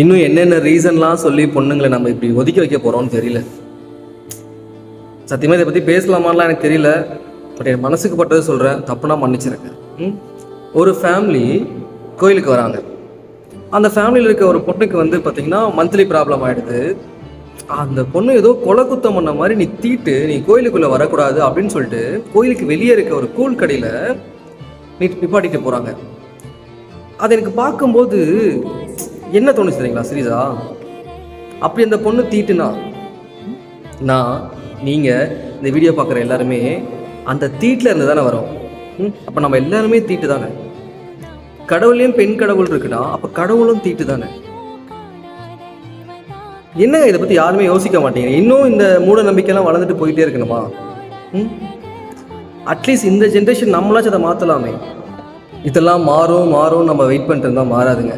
இன்னும் என்னென்ன ரீசன்லாம் சொல்லி பொண்ணுங்களை நம்ம இப்படி ஒதுக்கி வைக்க போகிறோம்னு தெரியல. சத்தியமாக இதை பற்றி பேசலாமான்லாம் எனக்கு தெரியல. பட் என் மனசுக்கு பட்டது சொல்கிறேன், தப்புனா மன்னிச்சிருக்கேன். ஒரு ஃபேமிலி கோயிலுக்கு வராங்க. அந்த ஃபேமிலியில் இருக்க ஒரு பொண்ணுக்கு வந்து பார்த்திங்கன்னா மந்த்லி ப்ராப்ளம் ஆகிடுது. அந்த பொண்ணு ஏதோ கொலை குத்தம் பண்ண மாதிரி நீ தீட்டு நீ கோயிலுக்குள்ளே வரக்கூடாது அப்படின்னு சொல்லிட்டு கோயிலுக்கு வெளியே இருக்க ஒரு கூழ் கடையில் நிப்பாட்டிட்டு போகிறாங்க. அது எனக்கு பார்க்கும்போது என்ன தோணுச்சு தெரியுங்களா சீரியஸா? அப்படி அந்த பொண்ணு தீட்டுனா நான் நீங்கள் இந்த வீடியோ பார்க்குற எல்லாருமே அந்த தீட்டில் இருந்து தானே வரோம். அப்போ நம்ம எல்லாருமே தீட்டு தானே. கடவுளையும் பெண் கடவுள் இருக்குன்னா அப்போ கடவுளும் தீட்டு தானே. என்ன இதை பற்றி யாருமே யோசிக்க மாட்டீங்க. இன்னும் இந்த மூட நம்பிக்கைலாம் வளர்ந்துட்டு போயிட்டே இருக்கணுமா? அட்லீஸ்ட் இந்த ஜென்ரேஷன் நம்மளாச்சும் அதை மாற்றலாமே. இதெல்லாம் மாறும் நம்ம வெயிட் பண்ணிட்டு இருந்தால் மாறாதுங்க.